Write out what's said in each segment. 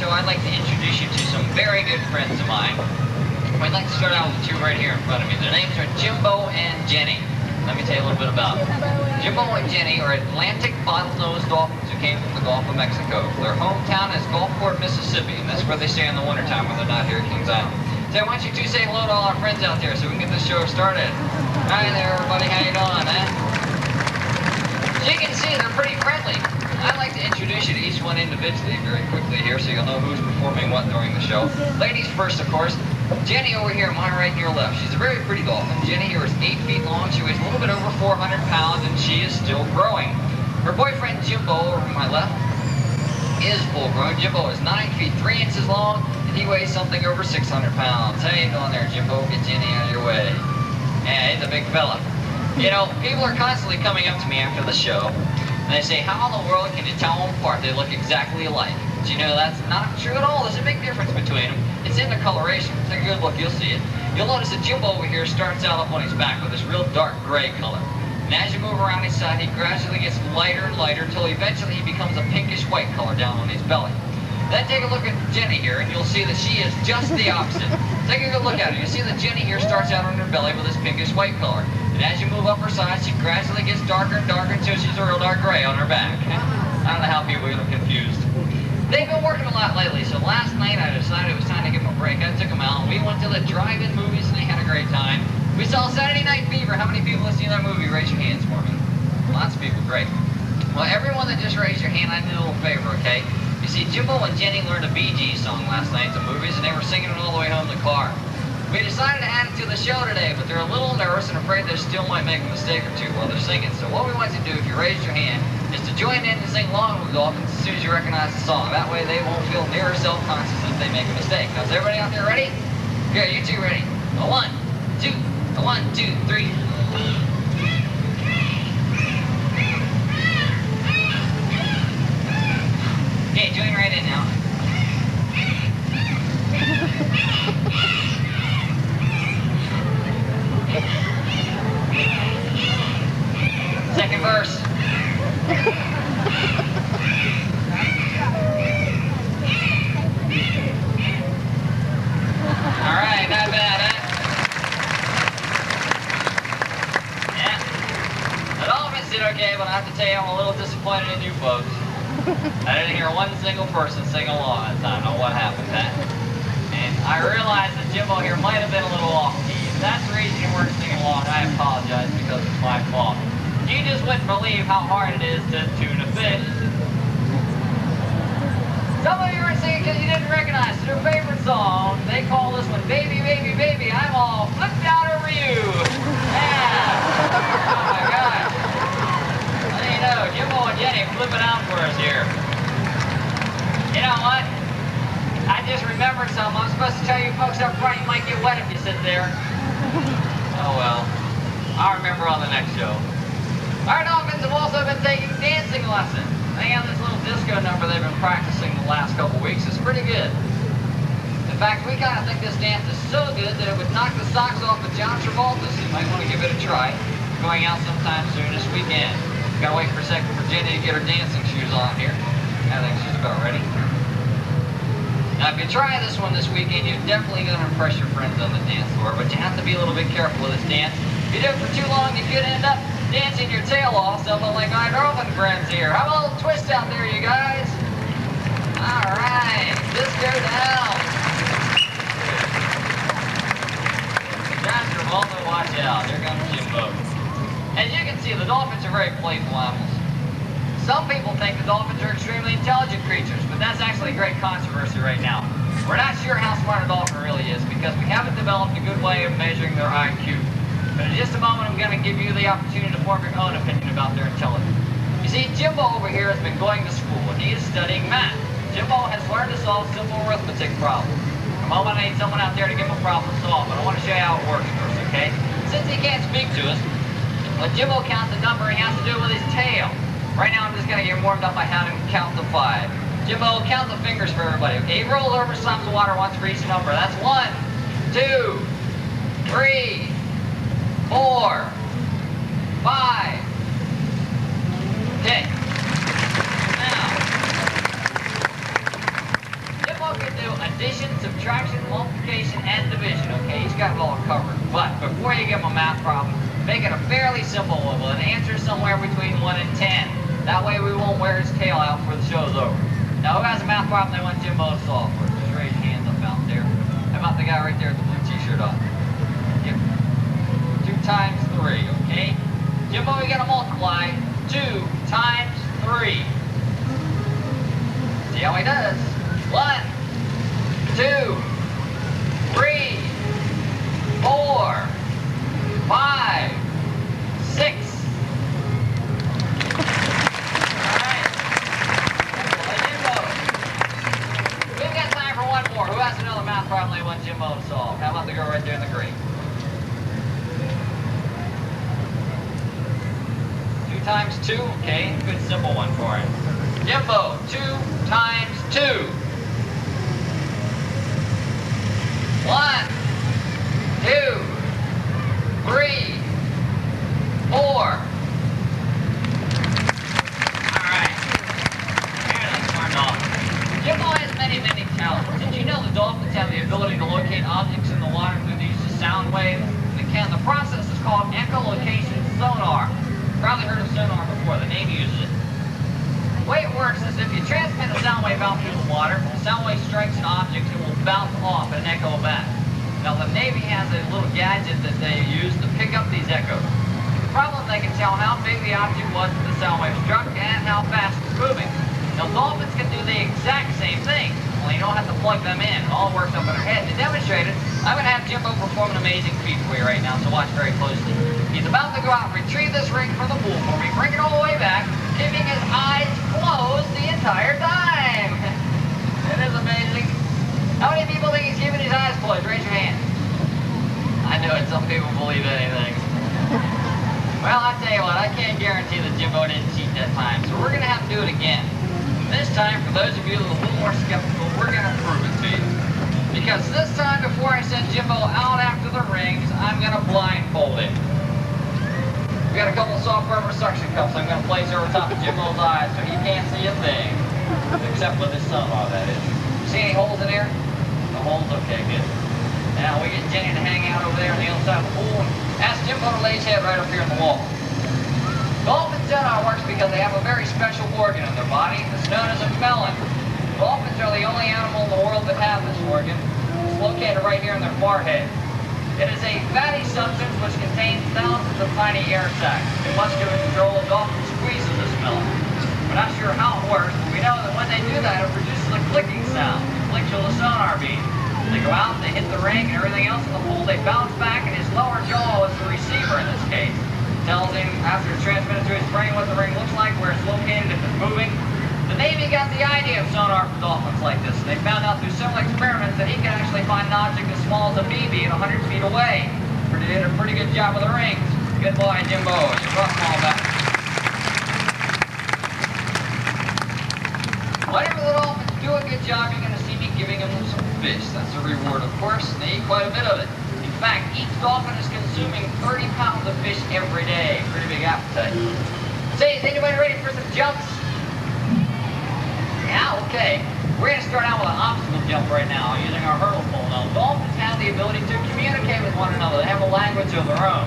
show, I'd like to introduce you to some very good friends of mine. I'd like to start out with two right here in front of me. Their names are Jimbo and Jenny. Let me tell you a little bit about them. Jimbo and Jenny are Atlantic bottlenose dolphins who came from the Gulf of Mexico. Their hometown is Gulfport, Mississippi, and that's where they stay in the wintertime when they're not here at Kings Island. So I want you to say hello to all our friends out there so we can get this show started. Hi there, everybody. How you doing, man? As you can see, they're pretty friendly. I'd like to introduce you to each one individually very quickly here so you'll know who's performing what during the show. Ladies first, of course. Jenny over here, my right and your left. She's a very pretty dolphin. Jenny here is 8 feet long. She weighs a little bit over 400 pounds, and she is still growing. Her boyfriend, Jimbo, over my left, is full grown. Jimbo is 9 feet 3 inches long, and he weighs something over 600 pounds. How you doing there, Jimbo? Get Jenny out of your way. Yeah, he's a big fella. You know, people are constantly coming up to me after the show, and they say, how in the world can you tell them apart? They look exactly alike. But you know, that's not true at all. There's a big difference between them. It's in the coloration. Take a good look, you'll see it. You'll notice that Jimbo over here starts out up on his back with this real dark gray color. And as you move around his side, he gradually gets lighter and lighter until eventually he becomes a pinkish white color down on his belly. Then take a look at Jenny here, and you'll see that she is just the opposite. Take a good look at her. You see that Jenny here starts out on her belly with this pinkish white color. And as you move up her side, she gradually gets darker and darker until she's a real dark gray on her back. I don't know how people get confused. They've been working a lot lately, so last night I decided it was time to give them a break. I took them out, and we went to the drive-in movies, and they had a great time. We saw Saturday Night Fever. How many people have seen that movie? Raise your hands for me. Lots of people, great. Well, everyone that just raised your hand, I need a little favor, okay? You see, Jimbo and Jenny learned a Bee Gees song last night at the movies, and they were singing it all the way home in the car. We decided to add it to the show today, but they're a little nervous and afraid they still might make a mistake or two while they're singing. So what we want you to do, if you raise your hand, is to join in and sing along with the Dolphins as soon as you recognize the song. That way they won't feel near self-conscious if they make a mistake. Now, is everybody out there ready? Good, you two ready? A 1, 2, a 1, 2, 3. Okay, join right in now. Second verse. All right, not bad, huh? Yeah. The Dolphins did okay, but I have to tell you, I'm a little disappointed in you folks. I didn't hear one single person sing along that time. I don't know what happened to that. And I realized that Jimbo here might have been a little off key. If that's the reason you weren't singing along, I apologize because it's my fault. You just wouldn't believe how hard it is to tune a fish. Some of you are singing because you didn't recognize their favorite song. They call this one Baby, Baby, Baby, I'm all flipped out over you. Yeah. Oh my gosh. Well, you know, Jimbo and Jenny flipping out for us here. You know what? I just remembered something. I'm supposed to tell you folks up front you might get wet if you sit there. Oh well. I'll remember on the next show. Our Dolphins have also been taking dancing lessons. They have this little disco number they've been practicing the last couple weeks. It's pretty good. In fact, we kind of think this dance is so good that it would knock the socks off of John Travolta, so you might want to give it a try. Going out sometime soon this weekend. Gotta wait for a second for Jenny to get her dancing shoes on here. I think she's about ready. Now, if you try this one this weekend, you're definitely going to impress your friends on the dance floor, but you have to be a little bit careful with this dance. If you do it for too long, you could end up dancing your tail off, something like my dolphin friends here. How about a little twist out there, you guys? All right, disco down. John Travolta, watch out. Here comes Jimbo. As you can see, the dolphins are very playful animals. Some people think the dolphins are extremely intelligent creatures, but that's actually a great controversy right now. We're not sure how smart a dolphin really is because we haven't developed a good way of measuring their IQ. But in just a moment, I'm going to give you the opportunity to form your own opinion about their intelligence. You see, Jimbo over here has been going to school and he is studying math. Jimbo has learned to solve simple arithmetic problems. In a moment, I need someone out there to give him a problem to solve, but I want to show you how it works first, okay? Since he can't speak to us, when Jimbo counts a number, he has to do it with his tail. Right now, I'm just going to get warmed up by having him count to 5. Jimbo, count the fingers for everybody. Okay, he rolls over, slams the water once for each number. That's 1, 2, 3, 4, 5. Okay. Now, Jimbo addition, subtraction, multiplication, and division, okay? He's got it all covered. But before you give him a math problem, make it a fairly simple one with an answer somewhere between 1 and 10. That way we won't wear his tail out before the show's over. Now, who has a math problem they want Jimbo to solve for? Just raise your hands up out there. How about the guy right there with the blue t-shirt on? Yep. 2 times 3, okay? Jimbo, you gotta multiply 2 times 3. See how he does. 1, 2, 3, 4, 5, 6. Alright. Jimbo. We've got time for one more. Who has another math problem they want Jimbo to solve? How about the girl right there in the green? 2 times 2, okay, good simple one for him. Jimbo, 2 times 2. 1, 2, 3, 4. Alright. Here, that's smart dolphin. Jimbo has many, many talents. Did you know the dolphins have the ability to locate objects in the water through the use of sound waves? The process is called echolocation sonar. Probably heard of sonar before. The Navy uses it. The way it works is if you transmit a sound wave out through the water, the sound wave strikes an object, it will bounce off and echo back. Now the Navy has a little gadget that they use to pick up these echoes. The problem, they can tell how big the object was that the sound wave struck and how fast it's moving. Now dolphins can do the exact same thing, only you don't have to plug them in. It all works up in their head. To demonstrate it, I'm going to have Jimbo perform an amazing feat for you right now, so watch very closely. He's about to go out and retrieve this ring from the pool for me, bring it all the way back, keeping his eyes closed the entire time. It is amazing. How many people think he's keeping his eyes closed? Raise your hand. I know it. Some people believe anything. Well, I tell you what, I can't guarantee that Jimbo didn't cheat that time, so we're going to have to do it again. This time, for those of you that are a little more skeptical, we're going to prove it to you. Because this time, before I send Jimbo out after the rings, I'm going to blindfold him. We got a couple soft rubber suction cups I'm going to place over top of Jimbo's eyes so he can't see a thing. Except with his sonar, that is. See any holes in here? No holes? Okay, good. Now we get Jenny to hang out over there on the other side of the pool and ask Jimbo to lay his head right up here in the wall. Dolphin sonar works because they have a very special organ in their body that's known as a melon. Dolphins are the only animal in the world that have this organ. It's located right here in their forehead. It is a fatty substance which contains thousands of tiny air sacs. In muscular control, a dolphin squeezes this melon. We're not sure how it works, but we know that when they do that, it produces a clicking sound. It clicks with a sonar beam. They go out, they hit the ring, and everything else in the pool, they bounce back, and his lower jaw is the receiver in this case. Tells him, after it's transmitted to his brain, what the ring looks like, where it's located, if it's moving. The Navy got the idea of sonar for dolphins like this, and they found out through several experiments that he could actually find an object as small as a BB at 100 feet away. Did a pretty good job with the rings. Good boy, Jimbo. You brought them all back. Whenever the dolphins do a good job, you're going to see me giving them some fish. That's a reward, of course, and they eat quite a bit of it. In fact, each dolphin is consuming 30 pounds of fish every day. Pretty big appetite. Say, is anybody ready for some jumps? Yeah, okay. We're going to start out with an obstacle jump right now using our hurdle pole. Now, dolphins have the ability to communicate with one another. They have a language of their own.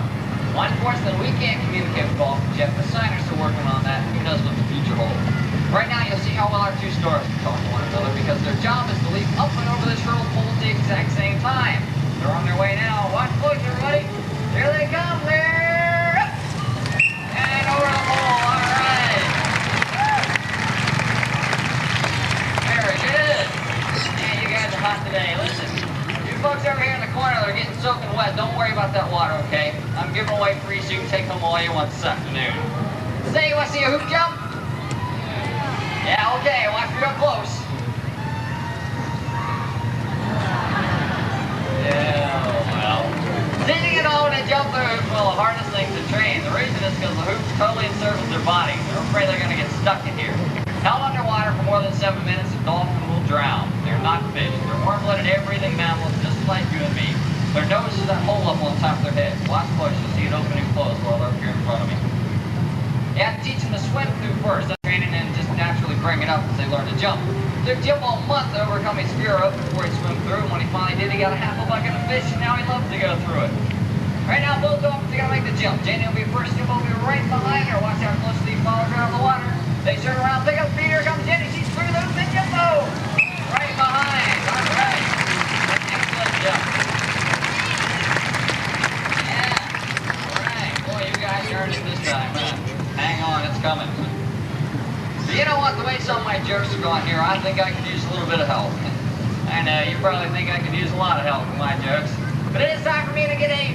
Well, unfortunately, we can't communicate with dolphins yet. The scientists are working on that. Who knows what the future holds? Right now, you'll see how well our two stars can talk to one another because their job is to leap up and over this hurdle pole at the exact same time. They're on their way now. Watch close, everybody. Here they come. They're up and over the pole. All right. Very good. Man, you guys are hot today. Listen, you folks over here in the corner that are getting soaking wet, don't worry about that water, okay? I'm giving away free so you can take home all you want this afternoon. Say, you want to see a hoop jump? Yeah, okay. Watch real close. Yeah, well. Did you know when they jump the hoop? Well, the hardest thing to train. The reason is because the hoop totally encircles their body. They're afraid they're going to get stuck in here. Held underwater for more than 7 minutes, a dolphin will drown. They're not fish. They're warm-blooded, air-breathing mammals, just like you and me. Their nose is that hole up on top of their head. Watch close. You'll see it open and close while they're up here in front of me. You have to teach them to swim through first. That's training and just naturally bring it up as they learn to jump. Took Jimbo a month to overcome his fear of before he swam through, and when he finally did, he got a half a bucket of fish, and now he loves to go through it. Right now, both dolphins are going to make the jump. Jenny will be first, Jimbo will be right behind her. Watch how closely he follows her out of the water. They turn around, pick up feet, here comes Jenny. She's through those, and Jimbo right behind. All right. Excellent jump. Yeah. All right. Boy, you guys earned it this time, huh? Hang on, it's coming. So you know what, the way some of my jokes are going here, I think I could use a little bit of help. I know, you probably think I could use a lot of help with my jokes. But it is time for me to get a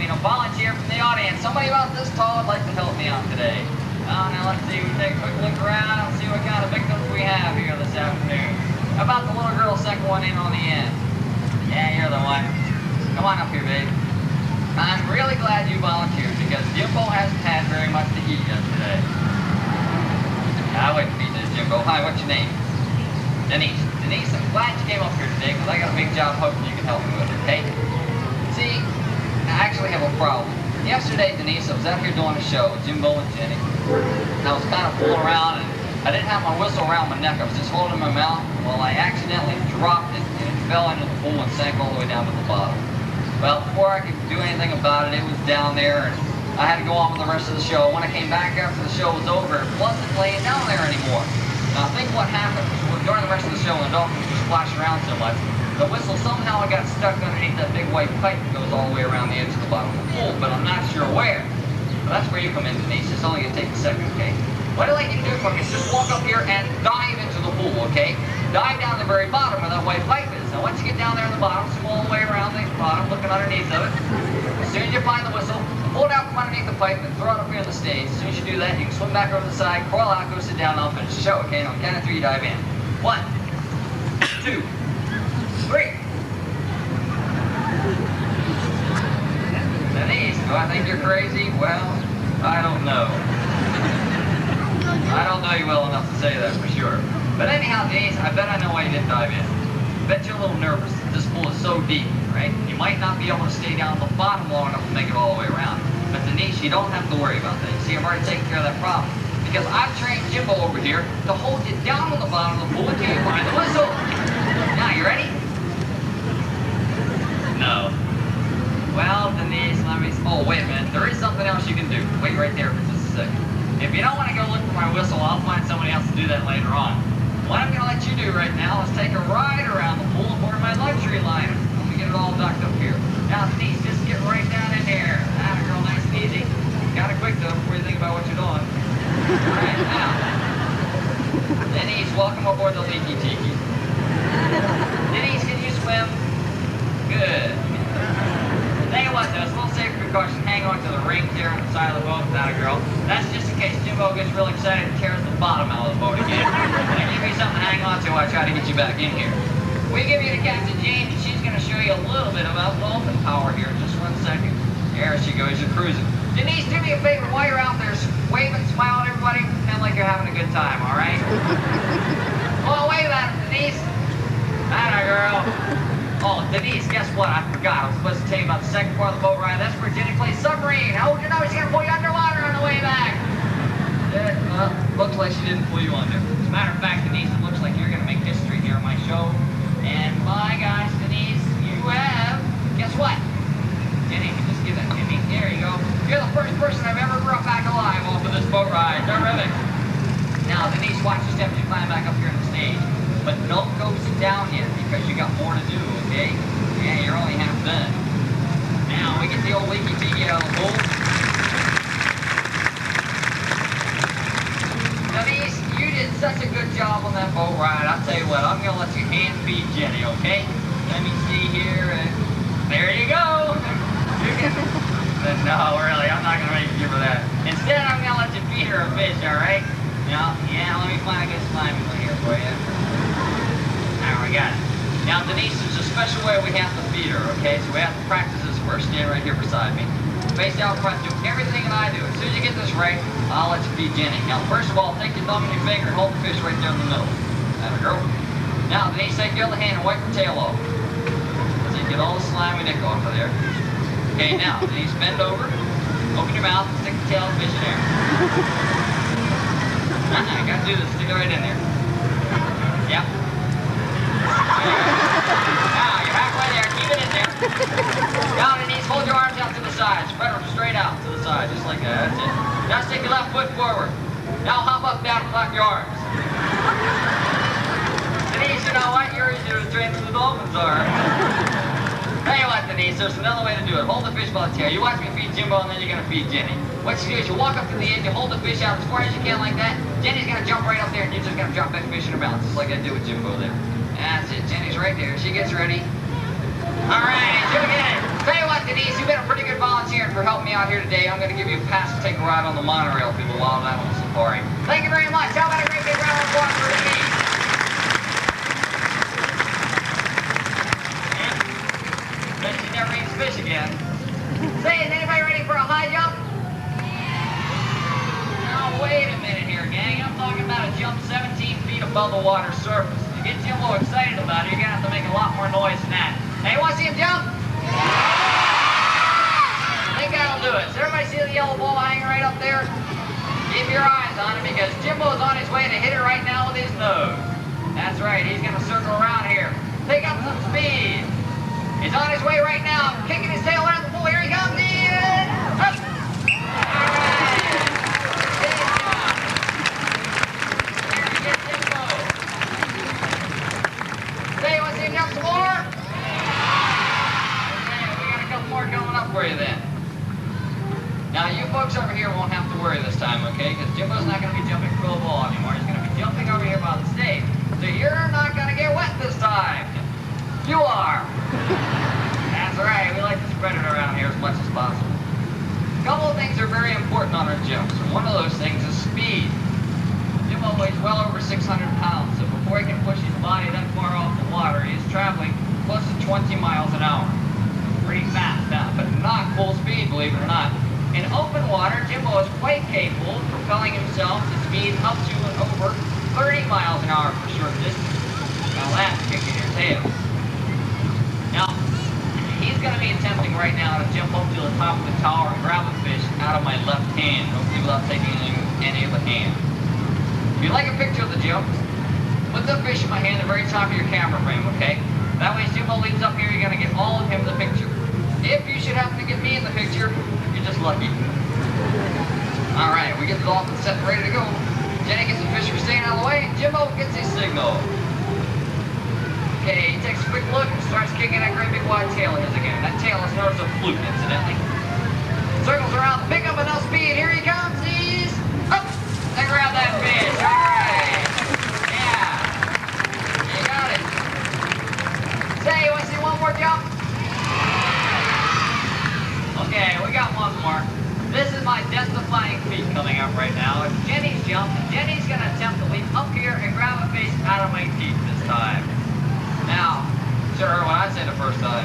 a volunteer from the audience. Somebody about this tall would like to help me out today. Oh, now let's see, we take a quick look around and see what kind of victims we have here this afternoon. How about the little girl second one in on the end? Yeah, you're the one. Come on up here, babe. I'm really glad you volunteered because Jimbo hasn't had very much to eat yet today. I wouldn't beat this, Jimbo. Hi, what's your name? Denise. Denise, I'm glad you came up here today because I got a big job hoping you can help me with, okay? See, I actually have a problem. Yesterday, Denise, I was out here doing a show with Jimbo and Jenny. I was kind of fooling around and I didn't have my whistle around my neck. I was just holding my mouth. Well, I accidentally dropped it and it fell into the pool and sank all the way down to the bottom. Well, before I could do anything about it, it was down there and I had to go on with the rest of the show. When I came back after the show was over, it wasn't laying down there anymore. Now, I think what happened was during the rest of the show, when the dolphins were splashing around so much, the whistle somehow got stuck underneath that big white pipe that goes all the way around the edge of the bottom of the pool, but I'm not sure where. Well, that's where you come in, Denise. It's only going to take a second, okay? What I'd like you to do for me is just walk up here and dive into the pool, okay? Dive down the very bottom where that white pipe is. Now, once you get down there in the bottom, swim all the way around the bottom, looking underneath of it. As soon as you find the whistle, pull it out from underneath the pipe and throw it up here on the stage. As soon as you do that, you can swim back over the side, crawl out, go sit down, and I'll finish the show, okay? And on the count of 3, you dive in. 1, 2, 3. Denise, do I think you're crazy? Well, I don't know. I don't know you well enough to say that for sure. But anyhow, Denise, I bet I know why you didn't dive in. I bet you're a little nervous. This pool is so deep, right? You might not be able to stay down at the bottom long enough to make it all the way around. But Denise, you don't have to worry about that. See, I've already taken care of that problem. Because I've trained Jimbo over here to hold you down on the bottom of the pool until you find the whistle. Now, you ready? No. Well, Denise, let me... Oh, wait a minute. There is something else you can do. Wait right there for just a second. If you don't want to go look for my whistle, I'll find somebody else to do that later on. What I'm going to let you do right now is take a ride around the pool aboard my luxury liner. Let me get it all docked up here. Now, Denise, just get right down in there. Atta girl, nice and easy. Got it quick, though, before you think about what you're doing. All right, now. Denise, welcome aboard the Leaky Tiki. Denise, can you swim? Good. Tell you what, though, it's a little safer precaution. Hang on to the rings here on the side of the boat, atta girl. That's just in case Jimbo gets real excited and tears the bottom out of the boat again. Now, give me something to hang on to while I try to get you back in here. We give you to Captain Jane, and she's going to show you a little bit about dolphin power here. Just 1 second. There she goes, you're cruising. Denise, do me a favor while you're out there, waving, smiling at everybody, pretend like you're having a good time, all right? Oh, wave at him, Denise. Atta girl. Oh, Denise, guess what? I forgot. I was supposed to tell you about the second part of the boat ride. That's where Jenny plays submarine. How would you know she's going to pull you underwater on the way back? Looks like she didn't pull you under. As a matter of fact, Denise, it looks like you're going to make history here on my show. And my gosh, Denise, you have... Guess what? Jenny, just give that to me. There you go. You're the first person I've ever brought back alive off of this boat ride. Terrific. Now, Denise, watch your steps. You climb back up here on the stage. But don't go sit down yet because you got more to do, okay? Yeah, you're only half done. Now, we get the old leaky tiki out of the pool. Denise, you did such a good job on that boat ride. I'll tell you what, I'm going to let you hand feed Jenny, okay? Let me see here. There you go. No, really, I'm not going to make you give her that. Instead, I'm going to let you feed her a fish, all right? Now, yeah, let me find a good slimy one here for you. There, we got it. Now, Denise, there's a special way we have to feed her, okay? So we have to practice this first. Stand right here beside me. Face out front, do everything that I do. As soon as you get this right, I'll let you feed Jenny. Now, first of all, take your thumb and your finger and hold the fish right there in the middle. There we go. Now, Denise, take your other hand and wipe the tail off. So you get all the slimy nick off of there. Okay, now, Denise, bend over, open your mouth, and stick the tail of the fish in there. You gotta do this, stick it right in there. Okay, that's it. Now stick your left foot forward. Now hop up, down, flap your arms. Denise, you know what? You're easier to train than the dolphins are. Tell you what, Denise, there's another way to do it. Hold the fish by the tail. You watch me feed Jimbo, and then you're going to feed Jenny. What you do is you walk up to the edge, you hold the fish out as far as you can like that. Jenny's going to jump right up there, and you're just going to drop that fish in her mouth, just like I did with Jimbo there. That's it. Jenny's right there. She gets ready. All right, do it again. Tell you what, Denise, you've been a pretty good volunteer for helping me out here today. I'm going to give you a pass to take a ride on the monorail through the wild animal safari. Thank you very much. How about a great big round of applause for Denise? Bet she never eats fish again. Say, is anybody ready for a high jump? Now, wait a minute here, gang. I'm talking about a jump 17 feet above the water surface. To get Jimbo excited about it, you're going to have to make a lot more noise than that. Hey, you want to see him jump? I think that'll do it. Does everybody see the yellow ball hanging right up there? Keep your eyes on it because Jimbo's on his way to hit it right now with his nose. That's right, he's going to circle around here. Pick up some speed. He's on his way right now, kicking his tail around the pool. Here he comes in. Up. All right. Good job. Here he gets Jimbo. Say, you want to see him jump some more? Okay, we got a couple more coming up for you then. Now, you folks over here won't have to worry this time, okay? Because Jimbo's not going to be jumping for the ball anymore. He's going to be jumping over here by the stage. So you're not going to get wet this time. You are. That's right. We like to spread it around here as much as possible. A couple of things are very important on our jumps. And one of those things is speed. Jimbo weighs well over 600 pounds. So before he can push his body that far off the water, he is traveling close to 20 miles an hour. Pretty fast now, but not full speed, believe it or not. In open water, Jimbo is quite capable of propelling himself to speed up to and over 30 miles an hour for short distance. Now that's kicking your tail. Now, he's going to be attempting right now to jump up to the top of the tower and grab a fish out of my left hand, hopefully without taking any of the hand. If you'd like a picture of the jump, put the fish in my hand at the very top of your camera frame, okay? That way, as Jimbo leads up here, you're going to get all of him in the picture. If you should happen to get me in the picture, you're just lucky. All right, we get the dolphin set and ready to go. Jenny gets the fish for staying out of the way. Jimbo gets his signal. Okay, he takes a quick look and starts kicking that great big wide tail of his again. That tail is known as a fluke, incidentally. Circles around, pick up enough speed. Here he comes. He's up and grab that fish. All right. Yeah. You got it. Say, you want to see one more jump? Okay, we got one more. This is my death-defying feat coming up right now. It's Jenny's jump, and Jenny's going to attempt to leap up here and grab a fish out of my teeth this time. Now, should have heard what I said the first time.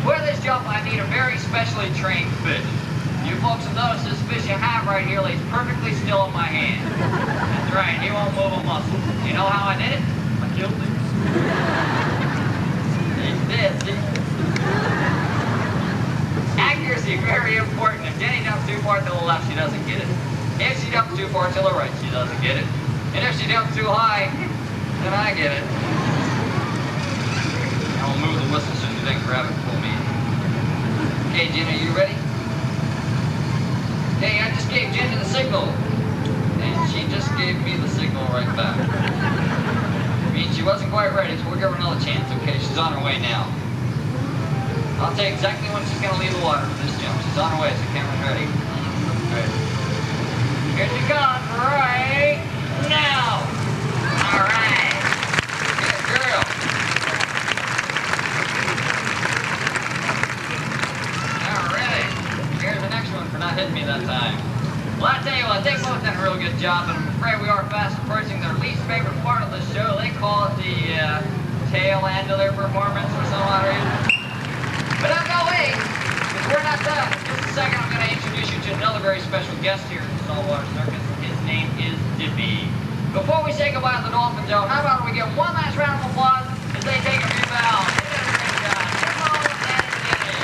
For this jump, I need a very specially trained fish. You folks will notice this fish you have right here lays perfectly still in my hand. That's right, he won't move a muscle. You know how I did it? I killed him. He's dead, see? Accuracy, very important. If Jenny jumps too far to the left, she doesn't get it. If she jumps too far to the right, she doesn't get it. And if she jumps too high, then I get it. I'll move the whistle so she doesn't grab it for me. Okay, Jenny, are you ready? Okay, I just gave Jenny the signal. And she just gave me the signal right back. I mean, she wasn't quite ready, so we'll give her another chance. Okay, she's on her way now. I'll tell you exactly when she's going to leave the water for this jump. She's on her way, so camera's ready. Good. Here she comes right now. All right. Good girl. All right. Here's the next one for not hitting me that time. Well, I tell you what, they both did a real good job, but I'm afraid we are fast approaching their least favorite part of the show. They call it the tail end of their performance for some odd reason. But I'm not waiting, because we're not done. In just a second, I'm going to introduce you to another very special guest here at the Saltwater Circus. His name is Dippy. Before we say goodbye to the Dolphin Zone, how about we give one last round of applause as they take a few bows. They did a great job. Jimbo and Jenny.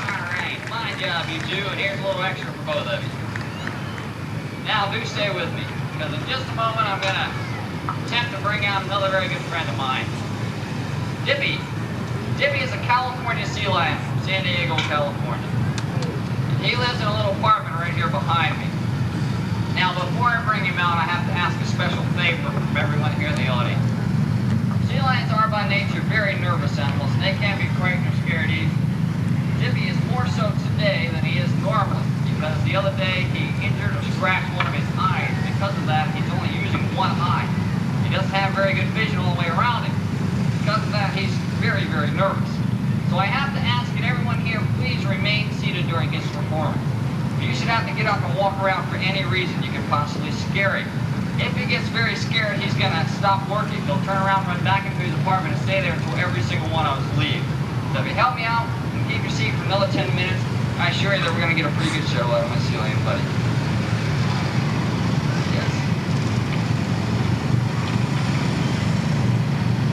All right, fine job, you two. And here's a little extra for both of you. Now, do stay with me, because in just a moment, I'm going to attempt to bring out another very good friend of mine. Dippy Dippy is a California sea lion from San Diego, California. He lives in a little apartment right here behind me. Now, before I bring him out, I have to ask a special favor from everyone here in the audience. Sea lions are by nature very nervous animals, and they can be frightened or scared easily. Dippy is more so today than he is normally, because the other day he injured or scratched one of his eyes. Because of that, he's only using one eye. He doesn't have very good vision all the way around him. Because of that, he's very, very nervous. So I have to ask that everyone here please remain seated during his performance. You should have to get up and walk around for any reason you can possibly scare him. If he gets very scared, he's going to stop working. He'll turn around, run back into his apartment, and stay there until every single one of us leave. So if you help me out and keep your seat for another 10 minutes, I assure you that we're going to get a pretty good show out of my sea lion buddy. Yes.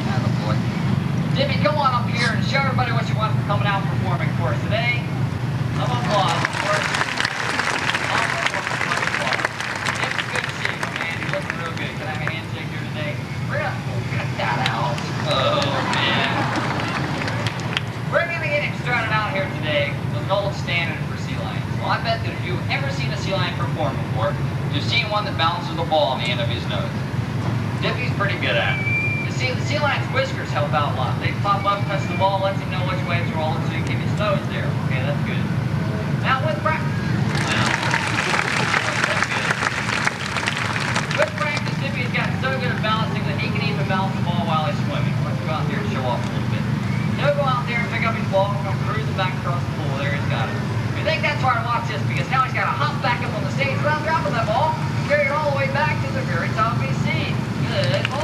Attaboy. Dippy, come on up here and show everybody what you want for coming out and performing for us today. Some applause, of course. It's good to see you, man. You're looking real good. Can I have a handshake here today? Get that out. Oh, man. We're going to get him started out here today with an old standard for sea lions. Well, I bet that if you've ever seen a sea lion perform before, you've seen one that balances the ball on the end of his nose. Dippy's pretty good at it. You see, the sea lion's whiskers help out a lot. They pop up, touch the ball, lets him know which way it's rolling, so you can keep his nose there. Okay, that's good. Now with practice. With practice, Dippy's got so good at balancing that he can even balance the ball while he's swimming. Let's go out there and show off a little bit. He'll go out there and pick up his ball and come cruising back across the pool. There he's got it. If you think that's hard, watch this, because now he's got to hop back up on the stage without dropping that ball and carry it all the way back to the very top of his seat. Good boy.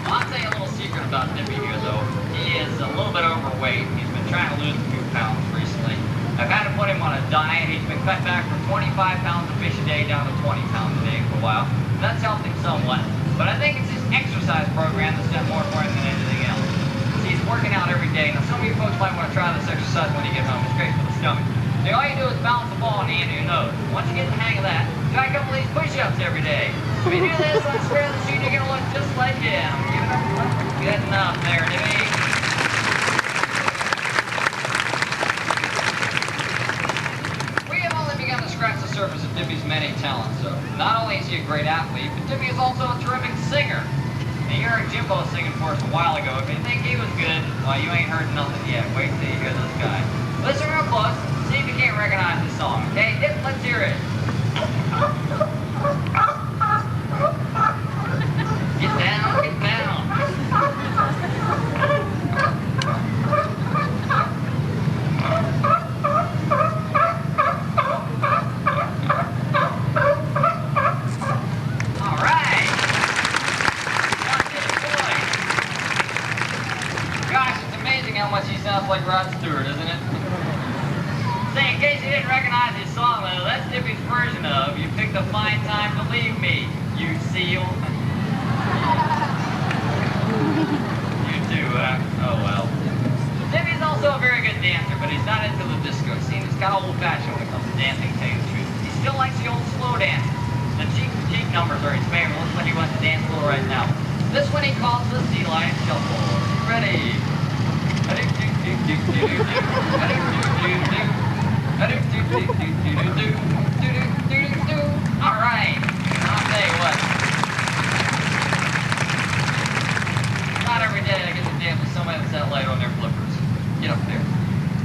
Well, I'll tell you a little secret about Dippy here, though. He is a little bit overweight. He's been trying to lose a few pounds recently. I've had to put him on a diet. He's been cut back from 25 pounds of fish a day down to 20 pounds a day for a while. That's helped him somewhat. But I think it's his exercise program that's done more for him than anything else. He's working out every day. Now, some of you folks might want to try this exercise when you get home. It's great for the stomach. So all you do is balance the ball on the end of your nose. Once you get the hang of that, try a couple of these push-ups every day. If you do this on square the sheet, you're going to look just like him. Give it up. Good enough there, Dippy. We have only begun to scratch the surface of Dippy's many talents. So not only is he a great athlete, but Dippy is also a terrific singer. And you heard Jimbo singing for us a while ago. If you think he was good, well, you ain't heard nothing yet. Wait till you hear this guy. Listen real close. See if you can't recognize this song. Okay, Dip, let's hear it. Get down, get down. All right. Gosh, it's amazing how much he sounds like Rod Stewart, isn't it? Say, in case you didn't recognize his song, though, that's Dippy's version of "You Picked a Fine Time to Leave Me, You Seal." You too, oh well. Dippy's also a very good dancer, but he's not into the disco scene. He's kind of old-fashioned when it comes to dancing, to tell you the truth. He still likes the old slow dances. The cheap numbers are his favorite. Looks like he wants to dance a little right now. This one he calls the Sea Lion Shuffle. Ready? All right. I'll tell you what. Not every day I get to dance with somebody that's that light on their flippers. Get up there.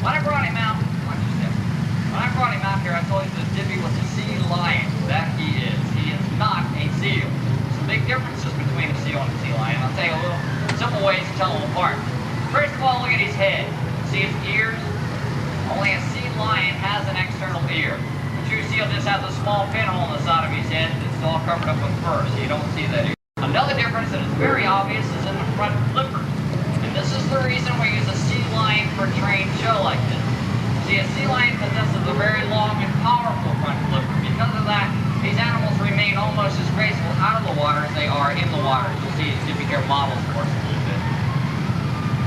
When I brought him out, watch your step. When I brought him out here, I told you that Dippy was a sea lion. That he is. He is not a seal. There's some big differences between a seal and a sea lion. I'll tell you a little simple ways to tell them apart. First of all, look at his head. See his ears? Only a sea lion has an external ear. A true seal just has a small pinhole on the side of his head that's all covered up with fur, so you don't see that ear. Another difference that is very obvious is in the front flippers. And this is the reason we use a sea lion for a trained show like this. See, a sea lion possesses a very long and powerful front flipper. Because of that, these animals remain almost as graceful out of the water as they are in the water. You'll see Dippy here models for us a little bit.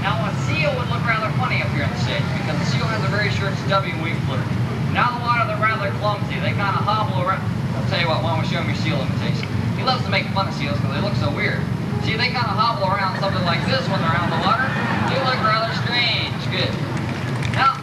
Now, a seal would look rather funny up here on the stage because the seal has a very short, stubby wing flipper. Now, the water, they're rather clumsy. They kind of hobble around. I'll tell you what, why don't we show them your seal imitation? You loves to make fun of seals because they look so weird. See, they kind of hobble around something like this when they're out in the water. They look rather strange. Good. Now,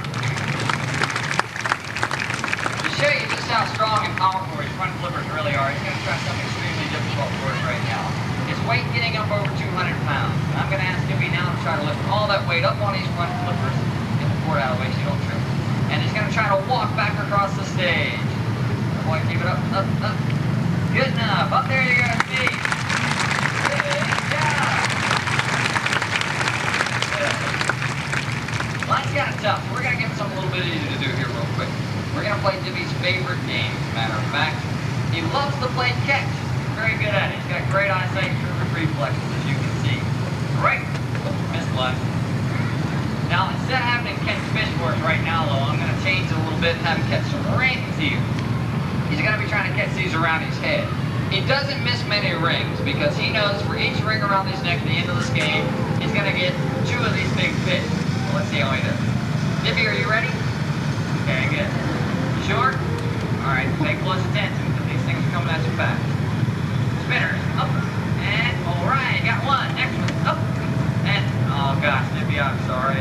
to show you just how strong and powerful his front flippers really are, he's going to try something extremely difficult for us right now. His weight getting up over 200 pounds. And I'm going to ask Dippy now to try to lift all that weight up on these front flippers. Get the board out of the way so you don't trip. And he's going to try to walk back across the stage. Boy, keep it up, up, up. Good enough. Up there you're going to see. Mine's kind of tough, so we're going to give him something a little bit easier to do here real quick. We're going to play Dippy's favorite game, as a matter of fact. He loves to play catch. He's very good at it. He's got great eyesight and terrific reflexes, as you can see. Right? Missed one. Now, instead of having him catch fish for us right now, though, I'm going to change it a little bit and have him catch some rings here. He's going to be trying to catch these around his head. He doesn't miss many rings because he knows for each ring around his neck at the end of this game, he's going to get 2 of these big fish. Let's see how he does. Dippy, are you ready? Okay, good. You sure? Alright, pay close attention because these things are coming at you fast. Spinners, up, and alright, got one. Next one, up, and, oh gosh, Dippy, I'm sorry,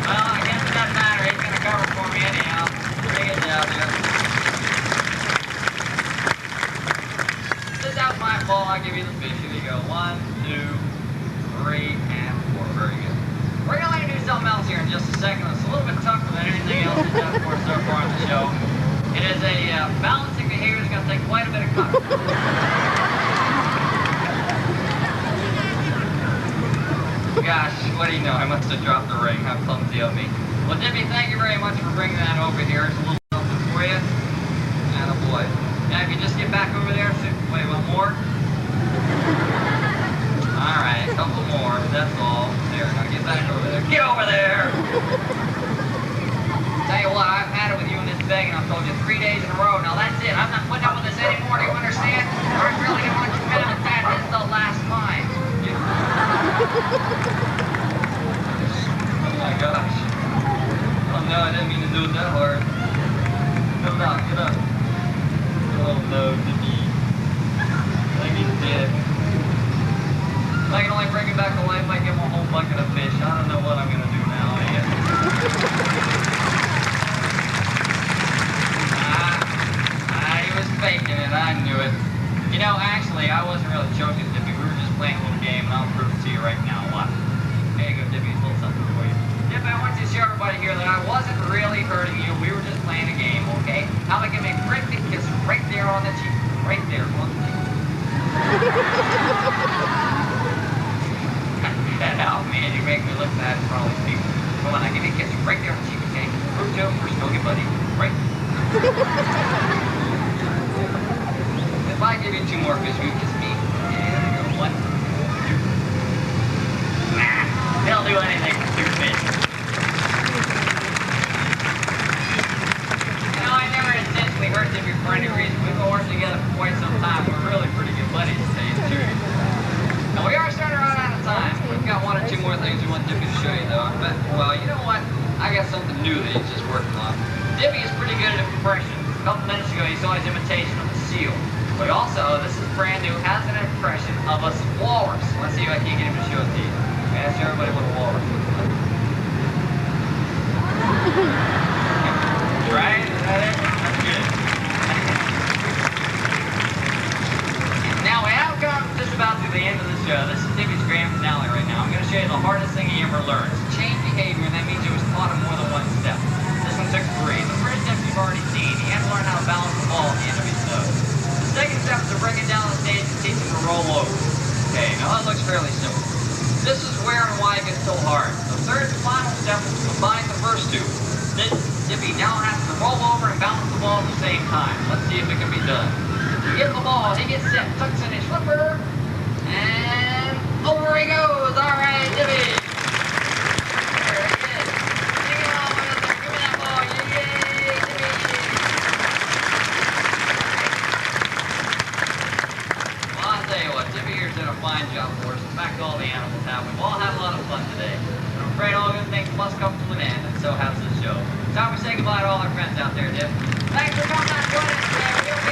well, I guess it doesn't matter. He's going to cover for me anyhow. Pretty good job here. This out my ball, I'll give you the fish. Here you go. 1, 2, 3, and 4. Very good. We're going to do something else here in just a second. It's a little bit tougher than anything else we've done for us so far on the show. It is a balancing behavior that's going to take quite a bit of confidence. Gosh, what do you know? I must have dropped the ring. How clumsy of me. Well, Dippy, thank you very much for bringing that over here. It's a little something for you. Attaboy. Now, if you just get back over there, wait, one more. Alright, a couple more, that's all. There, now get back over there. Get over there! Tell you what, I've had it with you in this bag, and I've told you 3 days in a row. Now that's it. I'm not putting up with this anymore. Do you understand? I really don't want you to know that this is the last time. Oh my gosh. Oh no, I didn't mean to do it that hard. Come on, get up. Oh no, Dippy. I think he's dead. If I can only bring him back to life, I give him a whole bucket of fish. I don't know what I'm going to do now. He was faking it. I knew it. You know, actually, I wasn't really joking, Dippy. We were just playing a little game, and I'll prove it to you right now. Watch. There you go, Dippy. A little something for you. Dippy, I want you to show everybody here that I wasn't really hurting you. We were just playing a game, okay? Now I'm going to give me a great big kiss right there on the cheek. Right there on the cheek. Oh man, you make me look bad in front of these people. Come on, I give you a kiss right there on the cheek, okay? Prove to him we're still good buddy. Right? If I give you 2 more fish, will you kiss me? Okay, there you go. 1, 2. Nah, they'll do anything for 2 fish. You know, I never intentionally hurt Dippy for any reason. We've been working together for quite some time. We're really pretty good buddies, to tell you the truth. Now, we are starting to run out of time. We've got 1 or 2 more things we want Dippy to show you, though. But, well, you know what? I got something new that he's just working on. Dippy is pretty good at impressions. A couple minutes ago, he saw his imitation of a seal. But also, this is brand new, has an impression of a walrus. Let's see if I can get him to show it to you. Ask everybody what a walrus looks like. Right? Is that it? That's good. Now, we have come just about to the end of the show. This is Dippy's grand finale right now. I'm going to show you the hardest thing he ever learned. It's change behavior, and that means it was taught him more than 1 step. This one took 3. The first step you've already seen. He had to learn how to balance the ball at the end of his nose. The second step is to bring it down the stage and teach him to roll over. Okay, now that looks fairly simple. This is where and why it gets so hard. The third and final step is to combine the first 2. Dippy now has to roll over and balance the ball at the same time. Let's see if it can be done. He gets the ball, he gets set, tucks in his flipper, and over he goes. All right, Dippy. There he is. Take it on with us. Give me that ball. Yay, Dippy. Well, I'll tell you what, Dippy here's done a fine job for us. In fact, all the animals have. We've all had a lot of fun today. I'm afraid all I'm going to things must come to an end, and so has this show. It's time we say goodbye to all our friends out there, Dip. Thanks for coming out and joining us today.